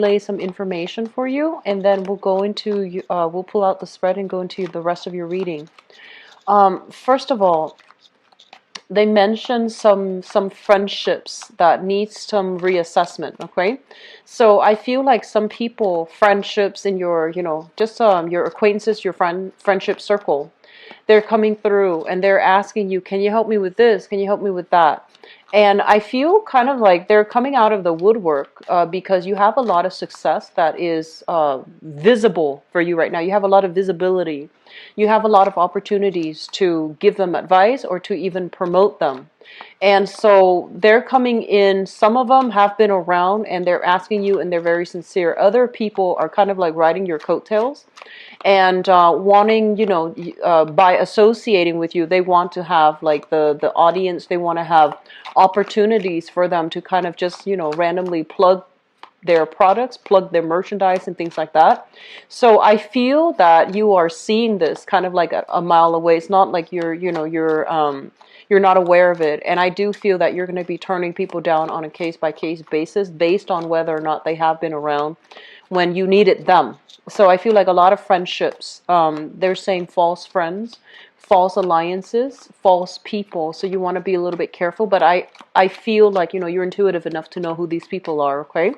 lay some information for you, and then we'll go into, we'll pull out the spread and go into the rest of your reading. First of all, they mentioned some friendships that need some reassessment. Okay, so I feel like some people, friendships in your, just your acquaintances, your friendship circle, they're coming through and they're asking you, can you help me with this, can you help me with that? And I feel kind of like they're coming out of the woodwork, because you have a lot of success that is visible for you right now. You have a lot of visibility. You have a lot of opportunities to give them advice or to even promote them. And so they're coming in. Some of them have been around and they're asking you, and they're very sincere. Other people are kind of like riding your coattails and wanting, by associating with you, they want to have like the audience. They want to have opportunities for them to kind of just, randomly plug their products, plug their merchandise and things like that. So I feel that you are seeing this kind of like a mile away. It's not like you're not aware of it. And I do feel that you're going to be turning people down on a case by case basis based on whether or not they have been around when you needed them. So I feel like a lot of friendships, they're saying false friends, false alliances, false people. So you want to be a little bit careful. But I feel like, you're intuitive enough to know who these people are, okay?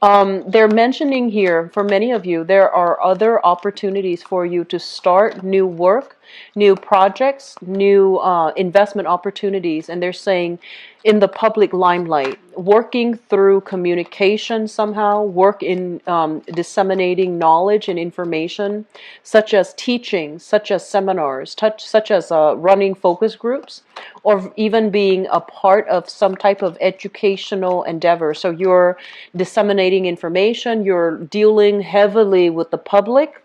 They're mentioning here, for many of you, there are other opportunities for you to start new work, new projects, new investment opportunities. And they're saying in the public limelight, working through communication somehow, work in disseminating knowledge and information, such as teaching, such as seminars, such as running focus groups, or even being a part of some type of educational endeavor. So you're disseminating information, you're dealing heavily with the public,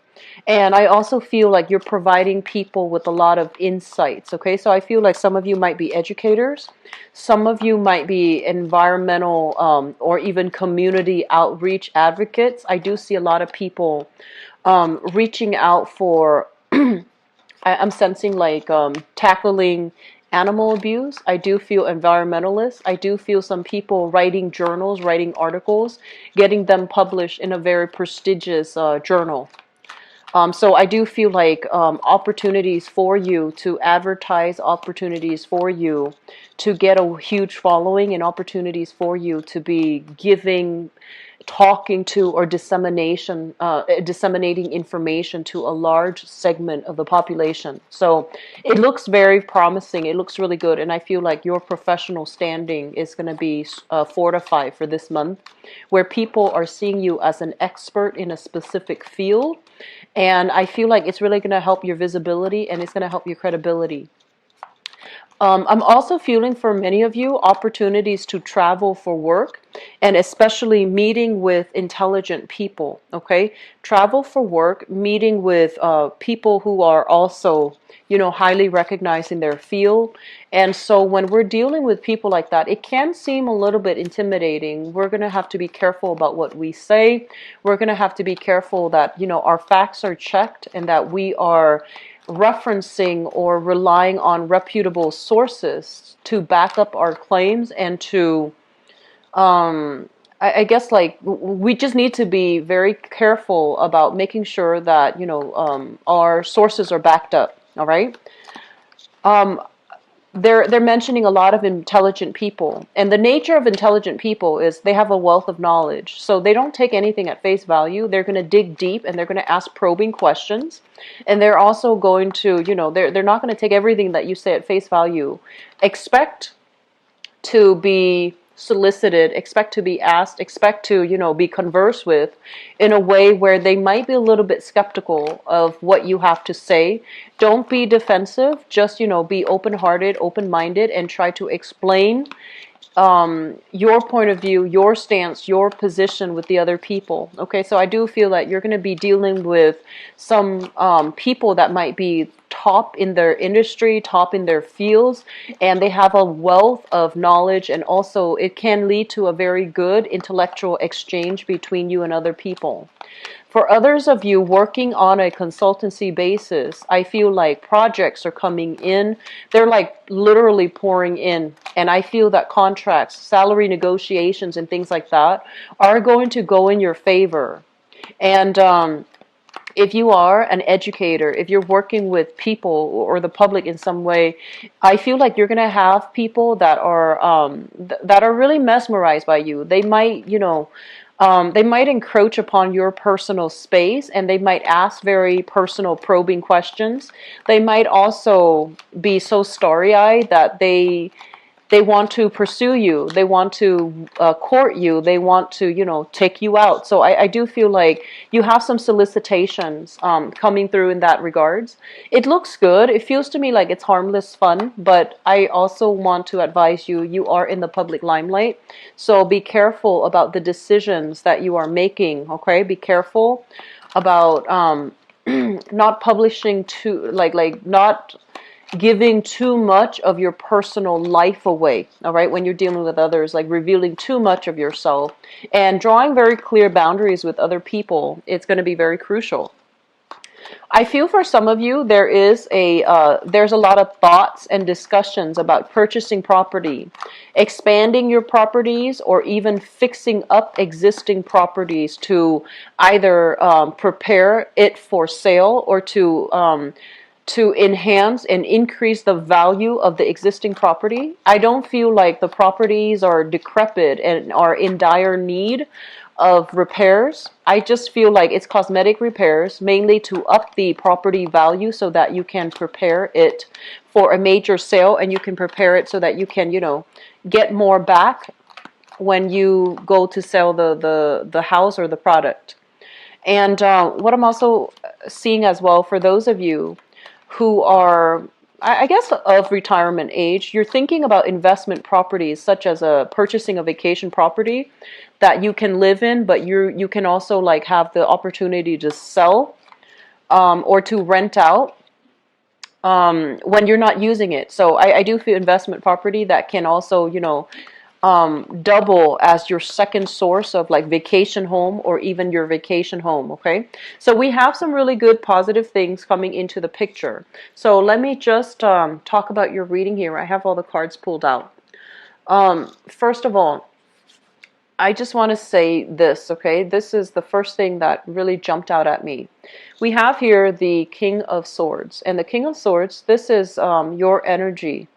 and I also feel like you're providing people with a lot of insights, okay? So I feel like some of you might be educators, some of you might be environmental or even community outreach advocates. I do see a lot of people reaching out for, I'm sensing like tackling animal abuse. I do feel environmentalists. I do feel some people writing journals, writing articles, getting them published in a very prestigious journal. So I do feel like opportunities for you to advertise, opportunities for you to get a huge following, and opportunities for you to be giving, talking to, or disseminating information to a large segment of the population. So it looks very promising. It looks really good. And I feel like your professional standing is going to be fortified for this month, where people are seeing you as an expert in a specific field. And I feel like it's really going to help your visibility, and it's going to help your credibility. I'm also feeling for many of you opportunities to travel for work, and especially meeting with intelligent people, okay? Travel for work, meeting with people who are also, highly recognized in their field. And so when we're dealing with people like that, it can seem a little bit intimidating. We're going to have to be careful about what we say. We're going to have to be careful that, our facts are checked and that we are referencing or relying on reputable sources to back up our claims, and to I guess like we just need to be very careful about making sure that our sources are backed up. All right. They're mentioning a lot of intelligent people, and the nature of intelligent people is they have a wealth of knowledge. So they don't take anything at face value. They're going to dig deep, and they're going to ask probing questions, and they're also going to, they're not going to take everything that you say at face value. Expect to be solicited, expect to be asked, expect to, be conversed with in a way where they might be a little bit skeptical of what you have to say. Don't be defensive, just, be open-hearted, open-minded, and try to explain your point of view, your stance, your position with the other people. Okay, so I do feel that you're going to be dealing with some people that might be top in their industry, top in their fields, and they have a wealth of knowledge, and also it can lead to a very good intellectual exchange between you and other people. For others of you working on a consultancy basis, I feel like projects are coming in. They're like literally pouring in. And I feel that contracts, salary negotiations, and things like that are going to go in your favor. And if you are an educator, if you're working with people or the public in some way, I feel like you're going to have people that are that are really mesmerized by you. They might, they might encroach upon your personal space, and they might ask very personal, probing questions. They might also be so starry-eyed that they want to pursue you. They want to court you. They want to, take you out. So I do feel like you have some solicitations coming through in that regards. It looks good. It feels to me like it's harmless fun, but I also want to advise you, you are in the public limelight. So be careful about the decisions that you are making, okay? Be careful about not publishing too, not giving too much of your personal life away, all right, when you're dealing with others, like revealing too much of yourself and drawing very clear boundaries with other people. It's going to be very crucial. I feel for some of you, there's a lot of thoughts and discussions about purchasing property, expanding your properties, or even fixing up existing properties to either prepare it for sale or to enhance and increase the value of the existing property. I don't feel like the properties are decrepit and are in dire need of repairs. I just feel like it's cosmetic repairs, mainly to up the property value so that you can prepare it for a major sale, and you can prepare it so that you can, get more back when you go to sell the house or the product. And what I'm also seeing as well, for those of you who are, I guess, of retirement age, you're thinking about investment properties, such as purchasing a vacation property that you can live in, but you can also like have the opportunity to sell or to rent out when you're not using it. So I do feel investment property that can also, double as your second source of like vacation home or even your vacation home. Okay, so we have some really good positive things coming into the picture. So let me just talk about your reading here. I have all the cards pulled out. First of all, I just want to say this, okay? This is the first thing that really jumped out at me. We have here the King of Swords, and the King of Swords, this is your energy.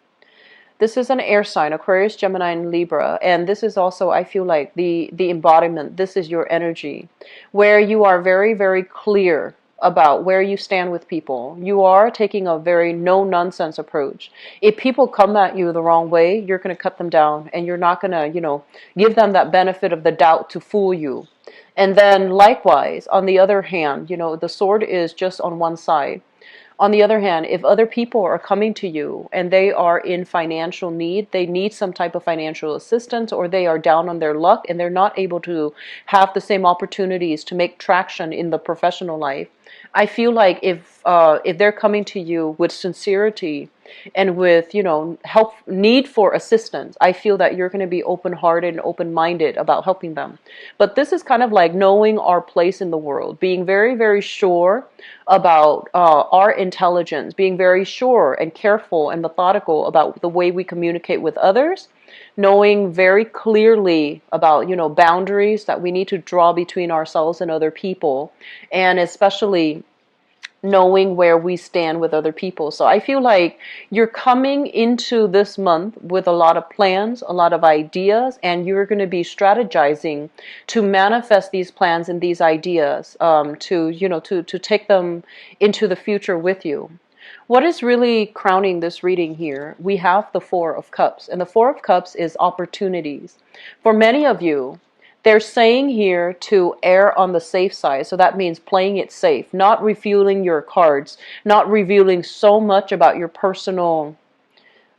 This is an air sign, Aquarius, Gemini, and Libra. And this is also, I feel like, the embodiment. This is your energy, where you are very, very clear about where you stand with people. You are taking a very no-nonsense approach. If people come at you the wrong way, you're going to cut them down, and you're not going to, give them that benefit of the doubt to fool you. And then likewise, on the other hand, the sword is just on one side. On the other hand, if other people are coming to you and they are in financial need, they need some type of financial assistance, or they are down on their luck and they're not able to have the same opportunities to make traction in the professional life, I feel like if they're coming to you with sincerity and with, help, need for assistance, I feel that you're going to be open-hearted and open-minded about helping them. But this is kind of like knowing our place in the world, being very, very sure about our intelligence, being very sure and careful and methodical about the way we communicate with others, knowing very clearly about, boundaries that we need to draw between ourselves and other people, and especially knowing where we stand with other people. So I feel like you're coming into this month with a lot of plans, a lot of ideas, and you're going to be strategizing to manifest these plans and these ideas, to take them into the future with you. What is really crowning this reading here? We have the Four of Cups, and the Four of Cups is opportunities. For many of you, they're saying here to err on the safe side. So that means playing it safe, not revealing your cards, not revealing so much about your personal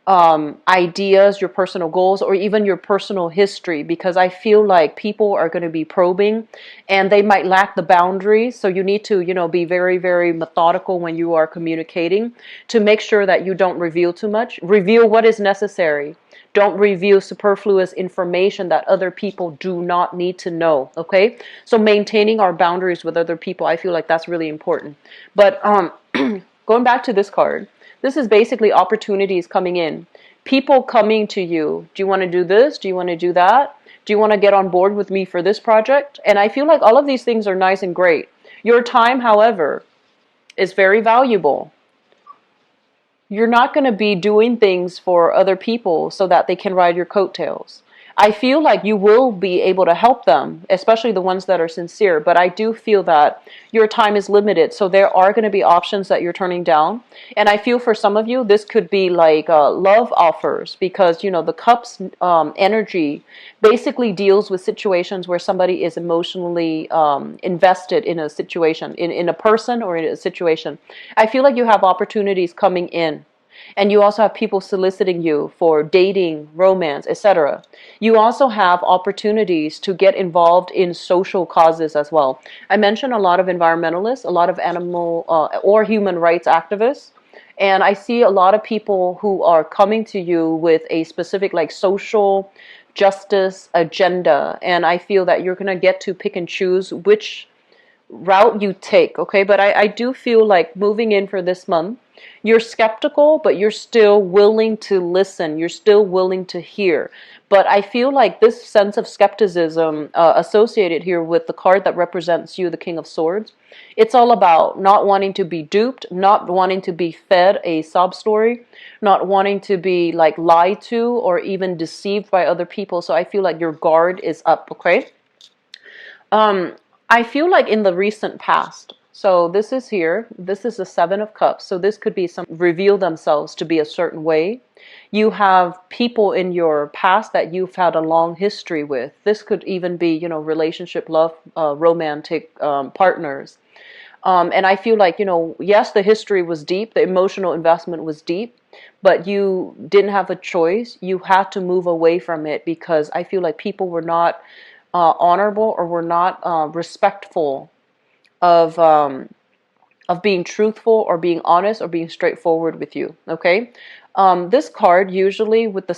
ideas, your personal goals, or even your personal history, because I feel like people are going to be probing and they might lack the boundaries. So you need to, be very, very methodical when you are communicating to make sure that you don't reveal too much. Reveal what is necessary. Don't reveal superfluous information that other people do not need to know. Okay? So maintaining our boundaries with other people, I feel like that's really important. But going back to this card, this is basically opportunities coming in. People coming to you. Do you want to do this? Do you want to do that? Do you want to get on board with me for this project? And I feel like all of these things are nice and great. Your time, however, is very valuable. You're not going to be doing things for other people so that they can ride your coattails. I feel like you will be able to help them, especially the ones that are sincere, but I do feel that your time is limited, so there are going to be options that you're turning down. And I feel for some of you, this could be like love offers, because, the cups energy basically deals with situations where somebody is emotionally invested in a situation, in a person or in a situation. I feel like you have opportunities coming in. And you also have people soliciting you for dating, romance, etc. You also have opportunities to get involved in social causes as well. I mentioned a lot of environmentalists, a lot of animal or human rights activists. And I see a lot of people who are coming to you with a specific like social justice agenda. And I feel that you're going to get to pick and choose which route you take, okay? But I do feel like moving in for this month, you're skeptical, but you're still willing to listen. You're still willing to hear. But I feel like this sense of skepticism associated here with the card that represents you, the King of Swords, it's all about not wanting to be duped, not wanting to be fed a sob story, not wanting to be like lied to or even deceived by other people. So I feel like your guard is up, okay? I feel like in the recent past, so this is here, this is the Seven of Cups, so this could be some reveal themselves to be a certain way. You have people in your past that you've had a long history with. This could even be, relationship, love, romantic partners. And I feel like, yes, the history was deep, the emotional investment was deep, but you didn't have a choice. You had to move away from it because I feel like people were not honorable or were not respectful of being truthful or being honest or being straightforward with you. Okay, this card usually with the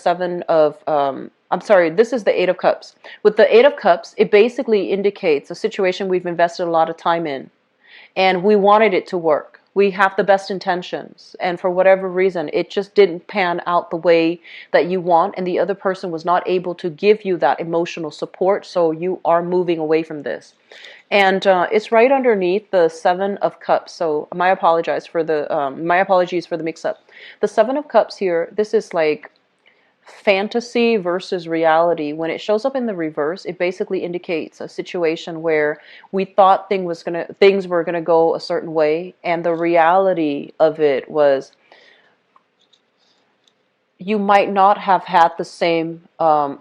this is the Eight of Cups. With the Eight of Cups, it basically indicates a situation we've invested a lot of time in, and we wanted it to work. We have the best intentions, and for whatever reason, it just didn't pan out the way that you want, and the other person was not able to give you that emotional support, so you are moving away from this. And it's right underneath the Seven of Cups. So my apologies for the mix-up. The Seven of Cups here, this is like fantasy versus reality. When it shows up in the reverse, it basically indicates a situation where we thought things were gonna go a certain way, and the reality of it was you might not have had the same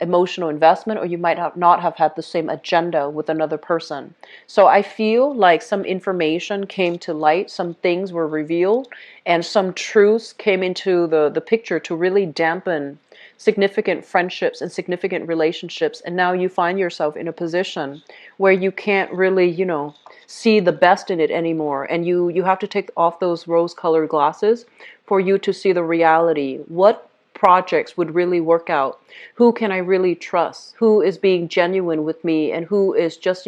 emotional investment, or you might not have had the same agenda with another person. So I feel like some information came to light, some things were revealed, and some truths came into the picture to really dampen significant friendships and significant relationships. And now you find yourself in a position where you can't really, see the best in it anymore. And you have to take off those rose-colored glasses for you to see the reality. What projects would really work out? Who can I really trust? Who is being genuine with me, and who is just,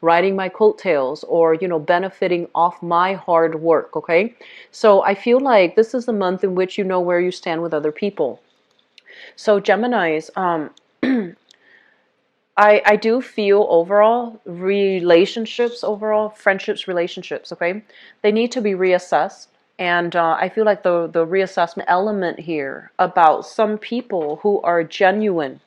riding my coattails or, benefiting off my hard work, okay? So I feel like this is the month in which you know where you stand with other people. So Geminis, I do feel overall friendships, relationships, okay? They need to be reassessed. And I feel like the reassessment element here about some people who are genuine,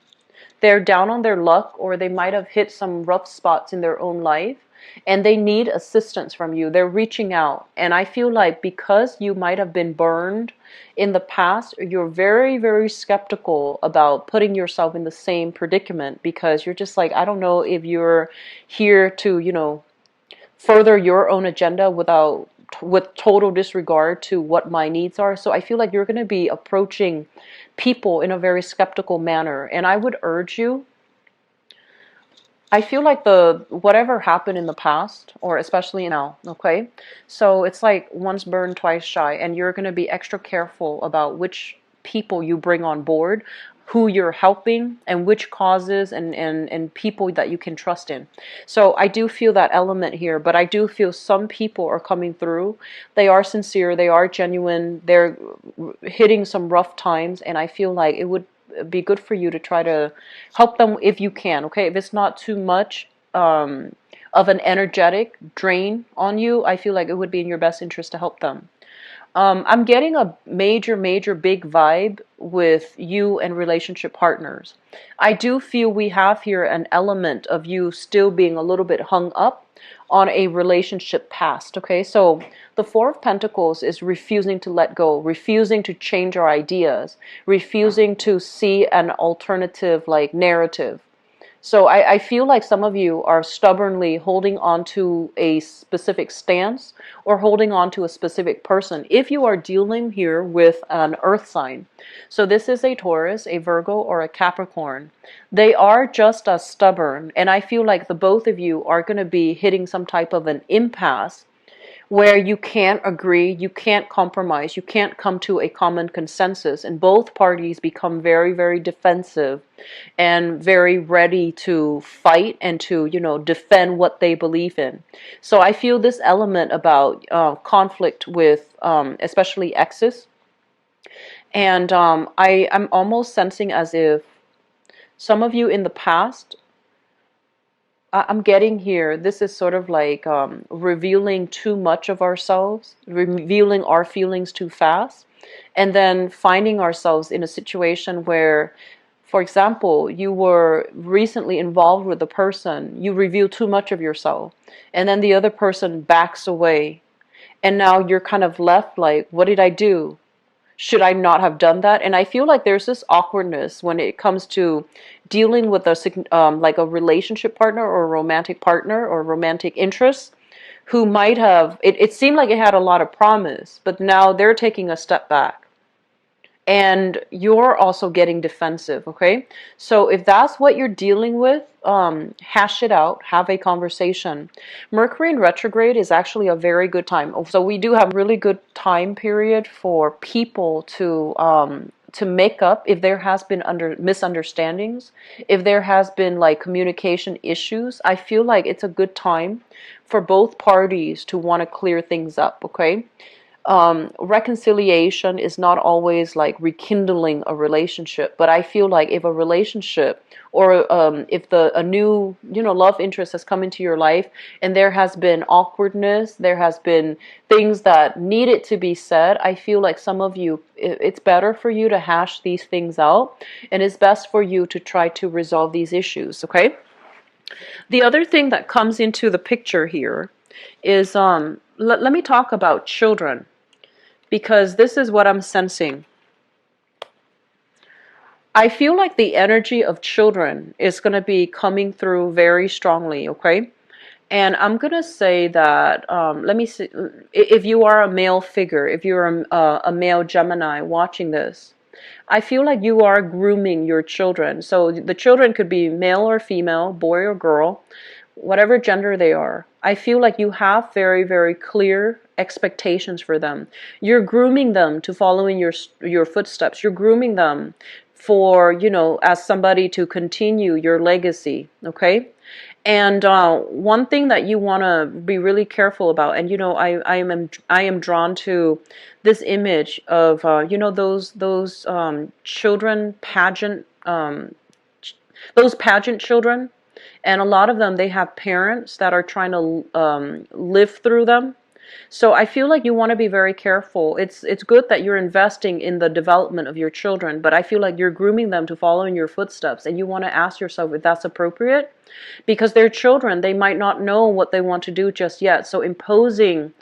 they're down on their luck, or they might have hit some rough spots in their own life, and they need assistance from you. They're reaching out. And I feel like because you might have been burned in the past, you're very, very skeptical about putting yourself in the same predicament, because you're just like, I don't know if you're here to, further your own agenda with total disregard to what my needs are. So I feel like you're going to be approaching people in a very skeptical manner. And I would urge you, I feel like the whatever happened in the past, or especially now, okay? So it's like once burned, twice shy, and you're going to be extra careful about which people you bring on board, who you're helping, and which causes and people that you can trust in. So I do feel that element here, but I do feel some people are coming through. They are sincere, they are genuine, they're hitting some rough times, and I feel like it would be good for you to try to help them if you can, okay? If it's not too much of an energetic drain on you, I feel like it would be in your best interest to help them. I'm getting a major big vibe with you and relationship partners. I do feel we have here an element of you still being a little bit hung up on a relationship past, okay? So the Four of Pentacles is refusing to let go, refusing to change our ideas, refusing to see an alternative like narrative. So I feel like some of you are stubbornly holding on to a specific stance or holding on to a specific person. If you are dealing here with an earth sign, so this is a Taurus, a Virgo, or a Capricorn, they are just as stubborn. And I feel like the both of you are going to be hitting some type of an impasse where you can't agree, you can't compromise, you can't come to a common consensus, and both parties become very defensive and very ready to fight and to, defend what they believe in. So I feel this element about conflict with especially exes, and I'm almost sensing as if some of you in the past, I'm getting here, this is sort of like revealing too much of ourselves, revealing our feelings too fast, and then finding ourselves in a situation where, for example, you were recently involved with a person, you reveal too much of yourself, and then the other person backs away, and now you're kind of left like, what did I do? Should I not have done that? And I feel like there's this awkwardness when it comes to dealing with like a relationship partner or a romantic partner or romantic interest who might have, it seemed like it had a lot of promise, but now they're taking a step back. And you're also getting defensive, okay? So if that's what you're dealing with, hash it out, have a conversation. Mercury in retrograde is actually a very good time. So we do have really good time period for people to make up if there has been misunderstandings, if there has been like communication issues. I feel like it's a good time for both parties to want to clear things up, okay? Reconciliation is not always like rekindling a relationship, but I feel like if a relationship or if a new love interest has come into your life and there has been awkwardness, there has been things that needed to be said, I feel like some of you, it's better for you to hash these things out, and it's best for you to try to resolve these issues, okay? The other thing that comes into the picture here is let me talk about children, because this is what I'm sensing. I feel like the energy of children is going to be coming through very strongly, okay? And I'm going to say that, let me see, if you are a male figure, if you're a male Gemini watching this, I feel like you are grooming your children. So the children could be male or female, boy or girl, whatever gender they are. I feel like you have very clear expectations for them. You're grooming them to follow in your footsteps. You're grooming them for, as somebody to continue your legacy, okay? And one thing that you want to be really careful about, and I am drawn to this image of those children pageant, those pageant children, and a lot of them, they have parents that are trying to live through them. So I feel like you want to be very careful. It's good that you're investing in the development of your children, but I feel like you're grooming them to follow in your footsteps, and you want to ask yourself if that's appropriate, because they're children. They might not know what they want to do just yet. So imposing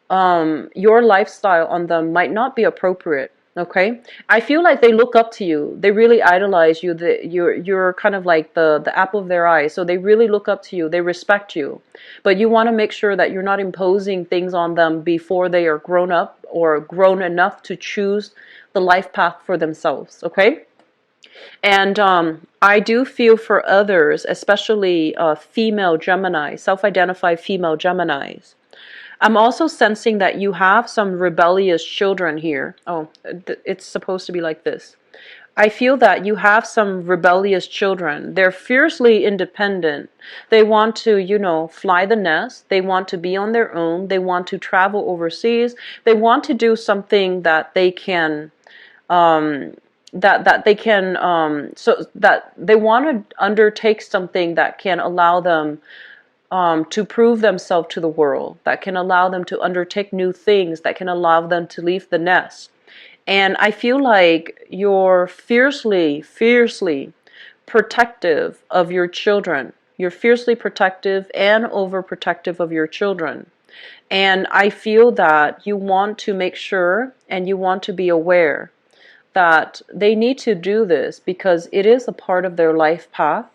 your lifestyle on them might not be appropriate. Okay, I feel like they look up to you. They really idolize you. You're kind of like the apple of their eye. So they really look up to you. They respect you. But you want to make sure that you're not imposing things on them before they are grown up or grown enough to choose the life path for themselves, okay? And I do feel for others, especially female Gemini, self-identified female Geminis. I'm also sensing that you have some rebellious children here. Oh, it's supposed to be like this. I feel that you have some rebellious children. They're fiercely independent. They want to, fly the nest. They want to be on their own. They want to travel overseas. They want to do something that they can, so that they want to undertake something that can allow them to prove themselves to the world, that can allow them to undertake new things, that can allow them to leave the nest. And I feel like you're fiercely, fiercely protective of your children. You're fiercely protective and overprotective of your children. And I feel that you want to make sure and you want to be aware that they need to do this because it is a part of their life path.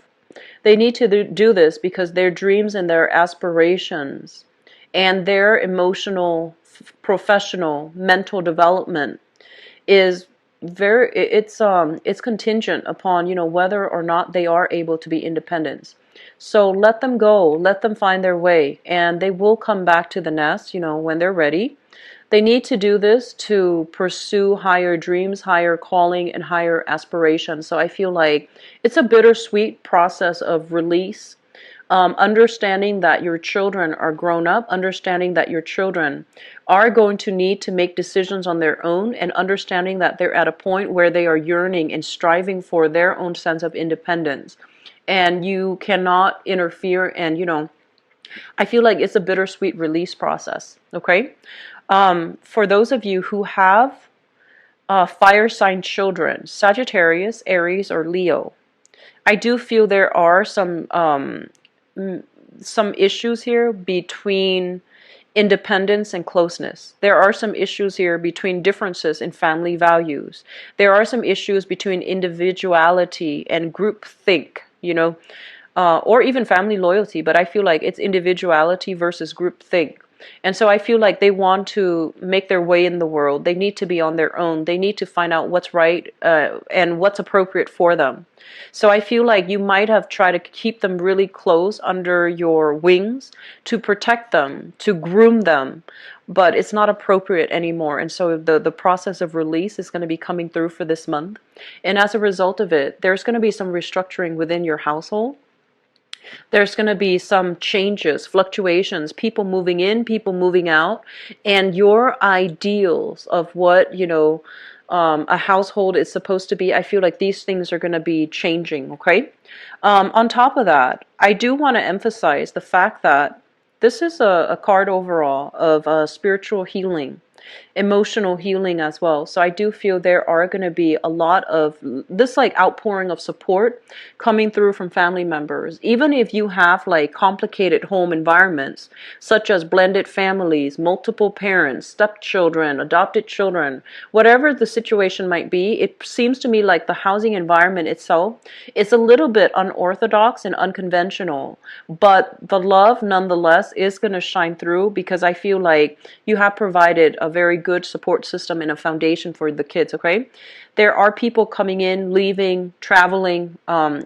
They need to do this because their dreams and their aspirations and their emotional, professional, mental development is it's contingent upon whether or not they are able to be independent. So let them go, let them find their way, and they will come back to the nest when they're ready. They need to do this to pursue higher dreams, higher calling, and higher aspirations. So I feel like it's a bittersweet process of release. Understanding that your children are grown up, understanding that your children are going to need to make decisions on their own, and understanding that they're at a point where they are yearning and striving for their own sense of independence. And you cannot interfere, and I feel like it's a bittersweet release process, okay? For those of you who have fire sign children, Sagittarius, Aries, or Leo, I do feel there are some issues here between independence and closeness. There are some issues here between differences in family values. There are some issues between individuality and groupthink, or even family loyalty, but I feel like it's individuality versus groupthink. And so I feel like they want to make their way in the world. They need to be on their own. They need to find out what's right and what's appropriate for them. So I feel like you might have tried to keep them really close under your wings to protect them, to groom them, but it's not appropriate anymore. And so the process of release is going to be coming through for this month. And as a result of it, there's going to be some restructuring within your household. There's going to be some changes, fluctuations, people moving in, people moving out, and your ideals of what, a household is supposed to be. I feel like these things are going to be changing, okay? On top of that, I do want to emphasize the fact that this is a card overall of spiritual healing, emotional healing as well. So I do feel there are going to be a lot of this outpouring of support coming through from family members. Even if you have complicated home environments, such as blended families, multiple parents, stepchildren, adopted children, whatever the situation might be, it seems to me like the housing environment itself is a little bit unorthodox and unconventional, but the love nonetheless is going to shine through because I feel like you have provided a very good support system and a foundation for the kids, okay? There are people coming in, leaving, traveling,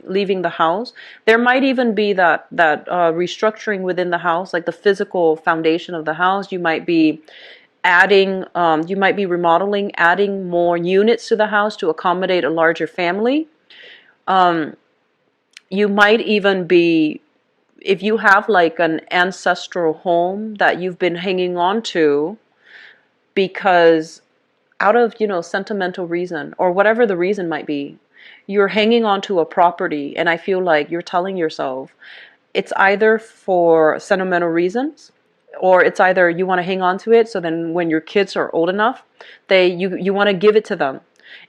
leaving the house. There might even be that restructuring within the house, like the physical foundation of the house. You might be adding, you might be remodeling, adding more units to the house to accommodate a larger family. You might even be, if you have an ancestral home that you've been hanging on to, because out of sentimental reason or whatever the reason might be, you're hanging on to a property, and I feel like you're telling yourself it's either for sentimental reasons or it's either you want to hang on to it so then when your kids are old enough you want to give it to them.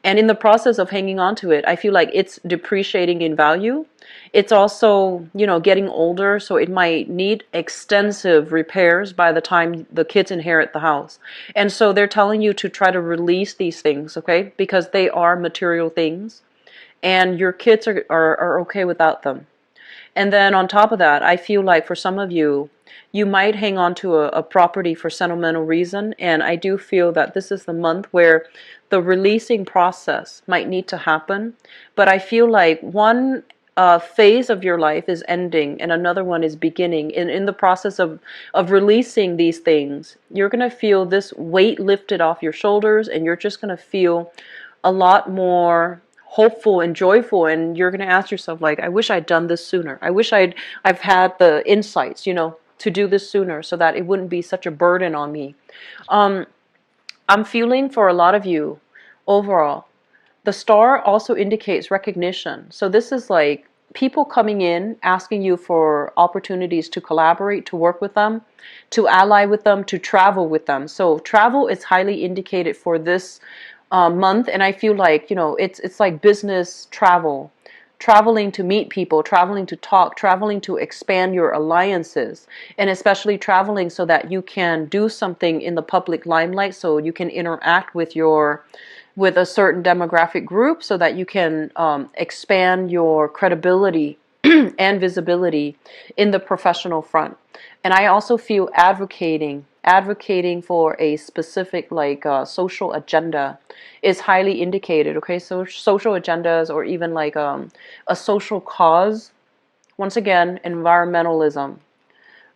And in the process of hanging on to it, I feel like it's depreciating in value. It's also, getting older, so it might need extensive repairs by the time the kids inherit the house. And so they're telling you to try to release these things, okay? Because they are material things, and your kids are okay without them. And then on top of that, I feel like for some of you, You might hang on to a property for sentimental reason, and I do feel that this is the month where the releasing process might need to happen. But I feel like one phase of your life is ending and another one is beginning. And in the process of releasing these things, you're going to feel this weight lifted off your shoulders, and you're just going to feel a lot more hopeful and joyful, and you're going to ask yourself, like, I wish I'd done this sooner. I wish I've had the insights, to do this sooner so that it wouldn't be such a burden on me. I'm feeling for a lot of you overall. The star also indicates recognition. So this is like people coming in, asking you for opportunities to collaborate, to work with them, to ally with them, to travel with them. So travel is highly indicated for this month, and I feel like, it's like business travel. Traveling to meet people, traveling to talk, traveling to expand your alliances, and especially traveling so that you can do something in the public limelight, so you can interact with a certain demographic group, so that you can expand your credibility and visibility in the professional front. And I also feel advocating for a specific, like, social agenda is highly indicated. Okay, so social agendas, or even like a social cause. Once again, environmentalism,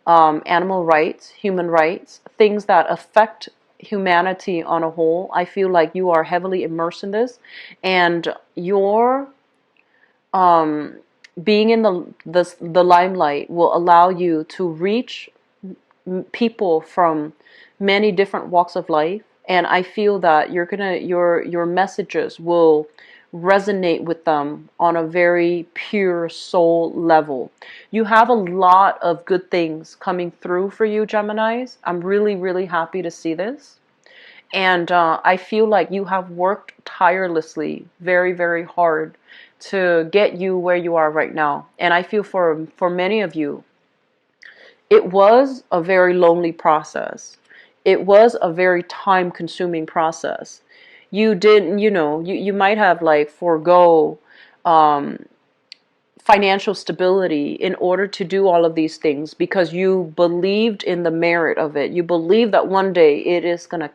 animal rights, human rights, things that affect humanity on a whole. I feel like you are heavily immersed in this, and your being in the limelight will allow you to reach people from many different walks of life, and I feel that your messages will resonate with them on a very pure soul level. You have a lot of good things coming through for you, Geminis. I'm really, really happy to see this. And I feel like you have worked tirelessly, very, very hard to get you where you are right now. And I feel for many of you, it was a very lonely process. It was a very time consuming process. You didn't, you might have like forego financial stability in order to do all of these things because you believed in the merit of it. You believe that one day it is going to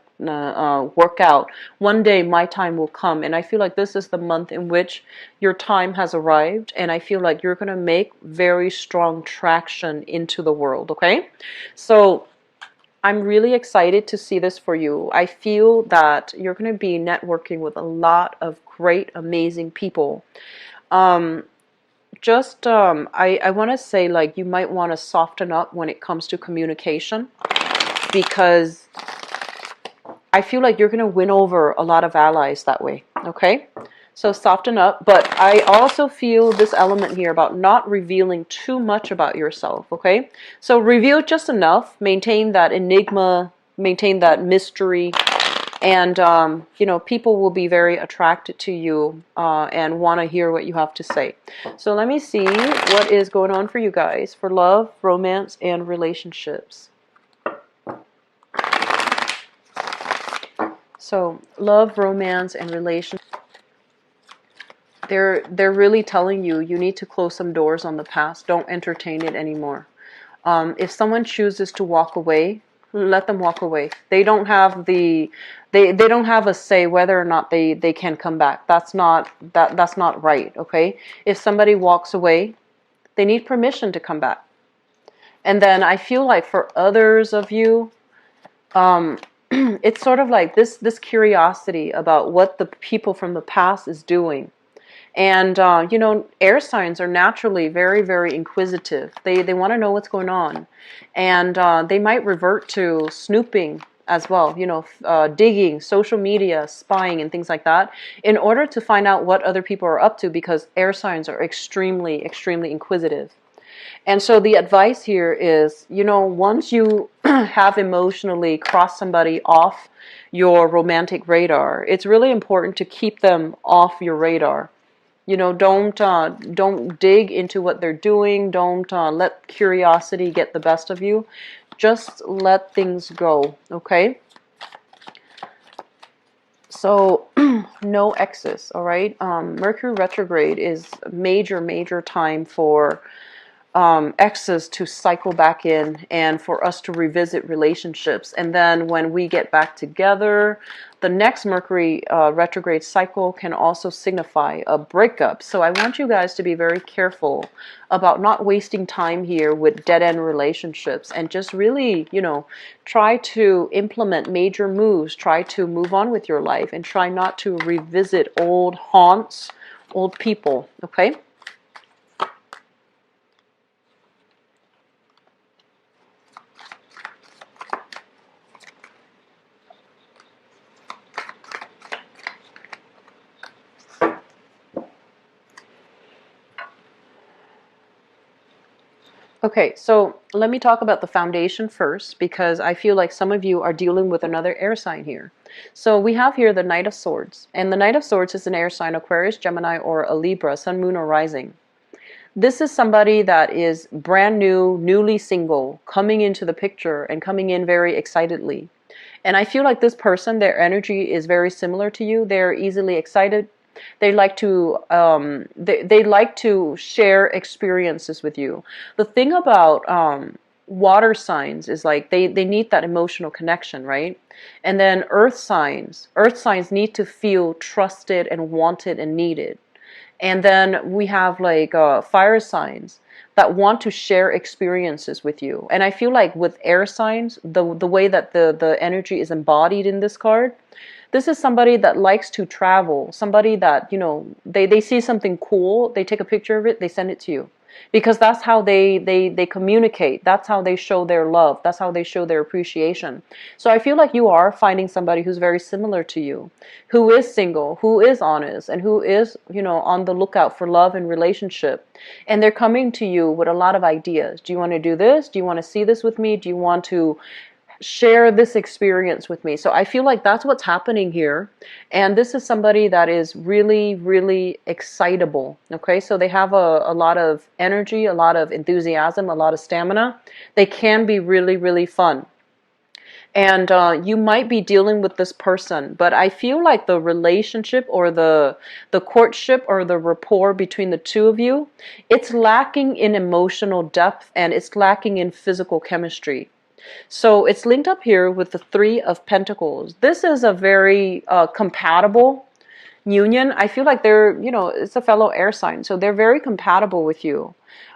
work out. One day my time will come. And I feel like this is the month in which your time has arrived. And I feel like you're going to make very strong traction into the world. Okay? So I'm really excited to see this for you. I feel that you're going to be networking with a lot of great, amazing people. I want to say, like, you might want to soften up when it comes to communication, because I feel like you're going to win over a lot of allies that way. Okay? So soften up. But I also feel this element here about not revealing too much about yourself. Okay? So reveal just enough. Maintain that enigma. Maintain that mystery. And, people will be very attracted to you and want to hear what you have to say. So let me see what is going on for you guys for love, romance, and relationships. So love, romance, and relationships. They're really telling you need to close some doors on the past. Don't entertain it anymore. If someone chooses to walk away, let them walk away. They don't have they don't have a say whether or not they can come back. That's not right. Okay? If somebody walks away, they need permission to come back. And then I feel like for others of you, it's sort of like this curiosity about what the people from the past is doing. And, air signs are naturally very, very inquisitive. They want to know what's going on. And they might revert to snooping as well, digging, social media, spying, and things like that, in order to find out what other people are up to, because air signs are extremely, extremely inquisitive. And so the advice here is, once you have emotionally crossed somebody off your romantic radar, it's really important to keep them off your radar. Don't dig into what they're doing. Don't let curiosity get the best of you. Just let things go, okay? So, no exes, all right? Mercury retrograde is a major, major time for exes to cycle back in and for us to revisit relationships. And then when we get back together, the next Mercury retrograde cycle can also signify a breakup. So I want you guys to be very careful about not wasting time here with dead-end relationships, and just really, try to implement major moves, try to move on with your life, and try not to revisit old haunts, old people, okay? Okay, so let me talk about the foundation first, because I feel like some of you are dealing with another air sign here. So we have here the Knight of Swords, and the Knight of Swords is an air sign, Aquarius, Gemini, or a Libra, Sun, Moon, or Rising. This is somebody that is brand new, newly single, coming into the picture and coming in very excitedly. And I feel like this person, their energy is very similar to you. They're easily excited. They like to they like to share experiences with you. The thing about water signs is like they need that emotional connection, right? And then earth signs need to feel trusted and wanted and needed. And then we have like fire signs that want to share experiences with you. And I feel like with air signs, the way that the energy is embodied in this card, this is somebody that likes to travel, somebody that, they see something cool, they take a picture of it, they send it to you. Because that's how they communicate. That's how they show their love. That's how they show their appreciation. So I feel like you are finding somebody who's very similar to you, who is single, who is honest, and who is, on the lookout for love and relationship. And they're coming to you with a lot of ideas. Do you want to do this? Do you want to see this with me? Do you want to share this experience with me? So I feel like that's what's happening here. And this is somebody that is really, really excitable. Okay, so they have a lot of energy, a lot of enthusiasm, a lot of stamina. They can be really, really fun. And you might be dealing with this person, but I feel like the relationship or the courtship or the rapport between the two of you, it's lacking in emotional depth and it's lacking in physical chemistry. So it's linked up here with the Three of Pentacles. This is a very compatible union. I feel like they're, it's a fellow air sign, so they're very compatible with you.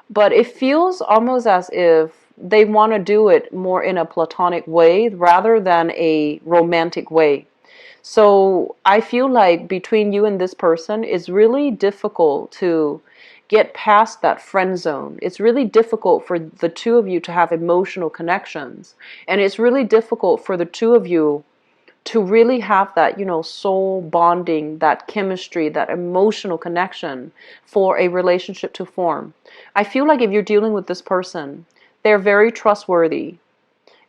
But it feels almost as if they want to do it more in a platonic way rather than a romantic way. So I feel like between you and this person, it's really difficult to get past that friend zone. It's really difficult for the two of you to have emotional connections. And it's really difficult for the two of you to really have that, soul bonding, that chemistry, that emotional connection for a relationship to form. I feel like if you're dealing with this person, they're very trustworthy.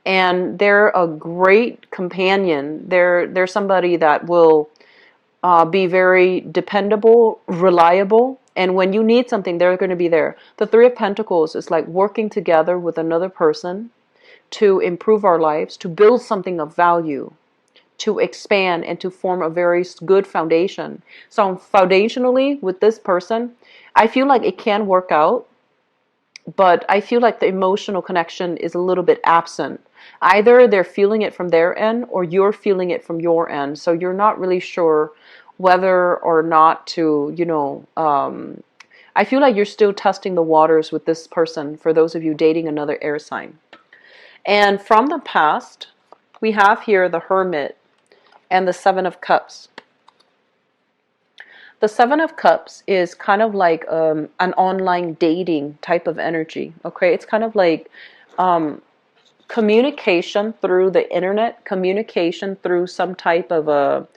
And they're a great companion. They're somebody that will be very dependable, reliable, and when you need something, they're going to be there. The Three of Pentacles is like working together with another person to improve our lives, to build something of value, to expand, and to form a very good foundation. So foundationally, with this person, I feel like it can work out, but I feel like the emotional connection is a little bit absent. Either they're feeling it from their end or you're feeling it from your end. So you're not really sure whether or not to, I feel like you're still testing the waters with this person, for those of you dating another air sign. And from the past, we have here the Hermit and the Seven of Cups. The Seven of Cups is kind of like an online dating type of energy. Okay, it's kind of like communication through the internet, communication through some type of a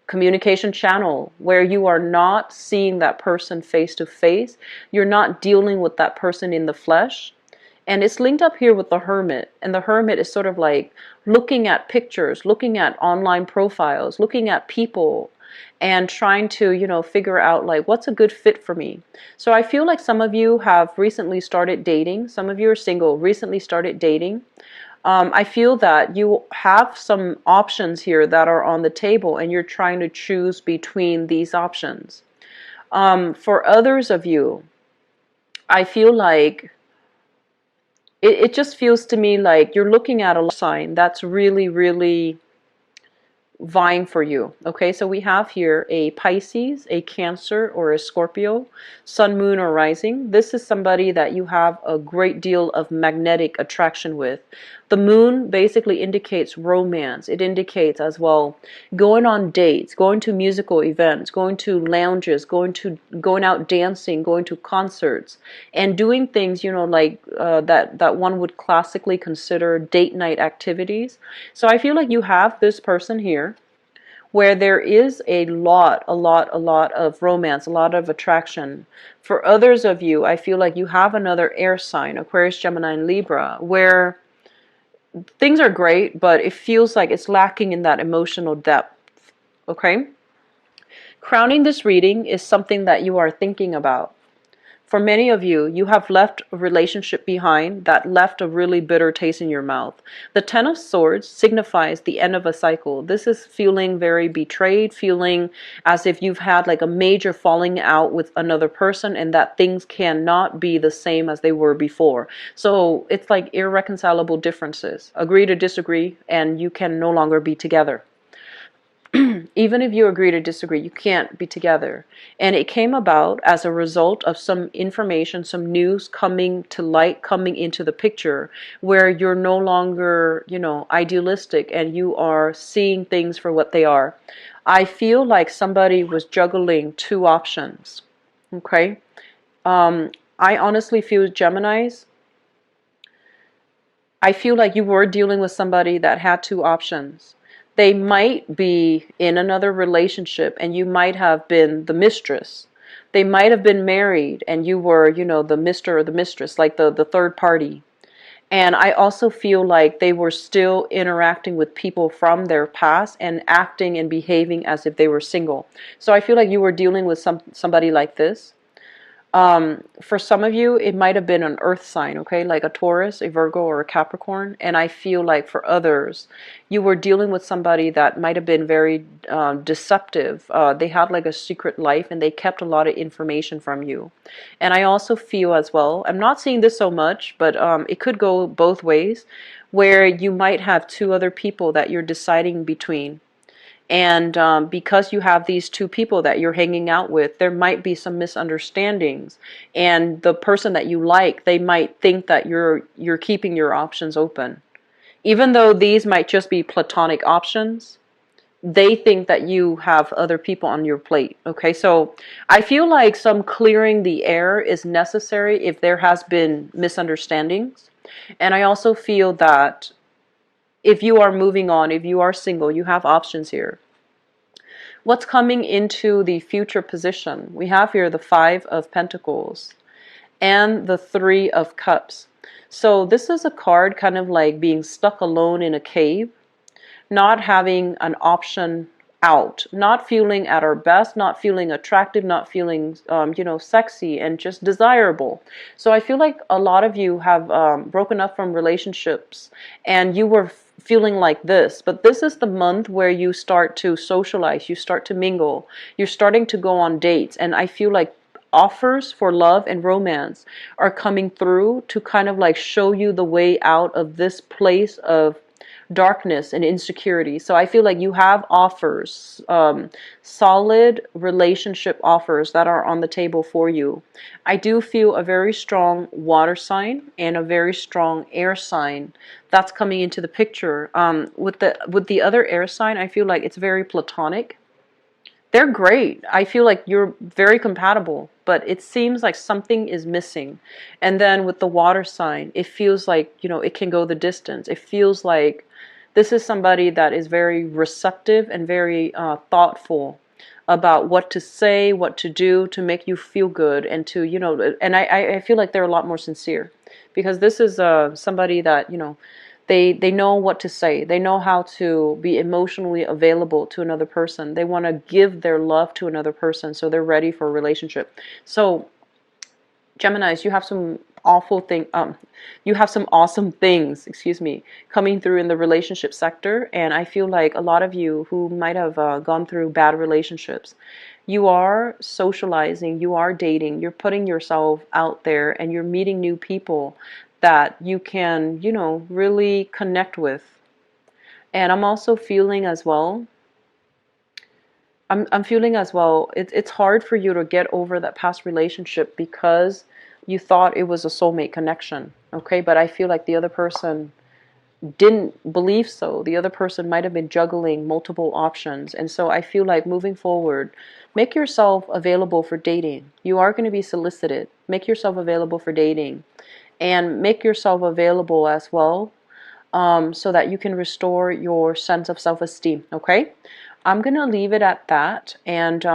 communication channel where you are not seeing that person face to face. You're not dealing with that person in the flesh. And it's linked up here with the Hermit. And the Hermit is sort of like looking at pictures, looking at online profiles, looking at people, and trying to, figure out like what's a good fit for me. So I feel like some of you have recently started dating. Some of you are single, recently started dating. I feel that you have some options here that are on the table and you're trying to choose between these options. For others of you, I feel like it just feels to me like you're looking at a sign that's really, really vying for you. Okay, so we have here a Pisces, a Cancer, or a Scorpio, Sun, Moon, or Rising. This is somebody that you have a great deal of magnetic attraction with. The moon basically indicates romance. It indicates as well going on dates, going to musical events, going to lounges, going out dancing, going to concerts, and doing things, you know, like that one would classically consider date night activities. So I feel like you have this person here where there is a lot of romance, a lot of attraction. For others of you, I feel like you have another air sign, Aquarius, Gemini, and Libra, where things are great, but it feels like it's lacking in that emotional depth. Okay? Crowning this reading is something that you are thinking about. For many of you, you have left a relationship behind that left a really bitter taste in your mouth. The Ten of Swords signifies the end of a cycle. This is feeling very betrayed, feeling as if you've had like a major falling out with another person and that things cannot be the same as they were before. So it's like irreconcilable differences. Agree to disagree, and you can no longer be together. Even if you agree to disagree, you can't be together. And it came about as a result of some information, some news coming to light, coming into the picture, where you're no longer, you know, idealistic and you are seeing things for what they are. I feel like somebody was juggling two options. Okay? I honestly feel, Geminis, I feel like you were dealing with somebody that had two options. They might be in another relationship and you might have been the mistress. They might have been married and you were, you know, the mister or the mistress, like the third party. And I also feel like they were still interacting with people from their past and acting and behaving as if they were single. So I feel like you were dealing with somebody like this. For some of you, it might have been an earth sign, okay, like a Taurus, a Virgo, or a Capricorn. And I feel like for others, you were dealing with somebody that might have been very deceptive. They had like a secret life and they kept a lot of information from you. And I also feel as well, I'm not seeing this so much, but it could go both ways, where you might have two other people that you're deciding between. And because you have these two people that you're hanging out with, there might be some misunderstandings. And the person that you like, they might think that you're keeping your options open. Even though these might just be platonic options, they think that you have other people on your plate. Okay, so I feel like some clearing the air is necessary if there has been misunderstandings. And I also feel that if you are moving on, if you are single, you have options here. What's coming into the future position? We have here the Five of Pentacles and the Three of Cups. So this is a card kind of like being stuck alone in a cave, not having an option out, not feeling at our best, not feeling attractive, not feeling, you know, sexy and just desirable. So I feel like a lot of you have broken up from relationships and you were feeling like this, but this is the month where you start to socialize, you start to mingle, you're starting to go on dates, and I feel like offers for love and romance are coming through to kind of like show you the way out of this place of darkness and insecurity. So I feel like you have offers, solid relationship offers that are on the table for you. I do feel a very strong water sign and a very strong air sign that's coming into the picture. With the other air sign, I feel like it's very platonic. They're great. I feel like you're very compatible, but it seems like something is missing. And then with the water sign, it feels like, you know, it can go the distance. It feels like this is somebody that is very receptive and very thoughtful about what to say, what to do to make you feel good and to, you know, and I feel like they're a lot more sincere because this is somebody that, you know, they know what to say. They know how to be emotionally available to another person. They want to give their love to another person, so they're ready for a relationship. So, Geminis, you have some you have some awesome things, excuse me, coming through in the relationship sector. And I feel like a lot of you who might have gone through bad relationships, you are socializing, you are dating, you're putting yourself out there, and you're meeting new people that you can, you know, really connect with. And I'm also feeling as well, I'm feeling as well, it's hard for you to get over that past relationship because you thought it was a soulmate connection, okay? But I feel like the other person didn't believe so. The other person might have been juggling multiple options. And so I feel like moving forward, make yourself available for dating. You are going to be solicited. Make yourself available for dating. And make yourself available as well, so that you can restore your sense of self-esteem, okay? I'm going to leave it at that. And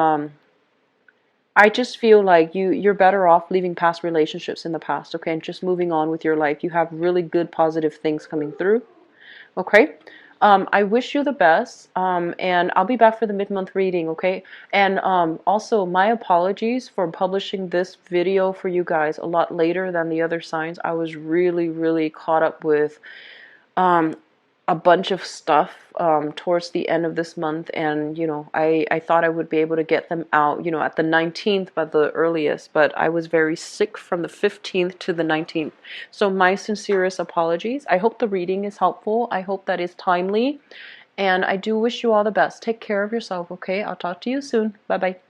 I just feel like you're better off leaving past relationships in the past, okay? And just moving on with your life. You have really good positive things coming through. Okay, I wish you the best, and I'll be back for the mid-month reading, okay? And also, my apologies for publishing this video for you guys a lot later than the other signs. I was really, really caught up with a bunch of stuff towards the end of this month, and you know, I thought I would be able to get them out, you know, at the 19th by the earliest, but I was very sick from the 15th to the 19th. So my sincerest apologies. I hope the reading is helpful. I hope that is timely, and I do wish you all the best. Take care of yourself, okay? I'll talk to you soon. Bye bye.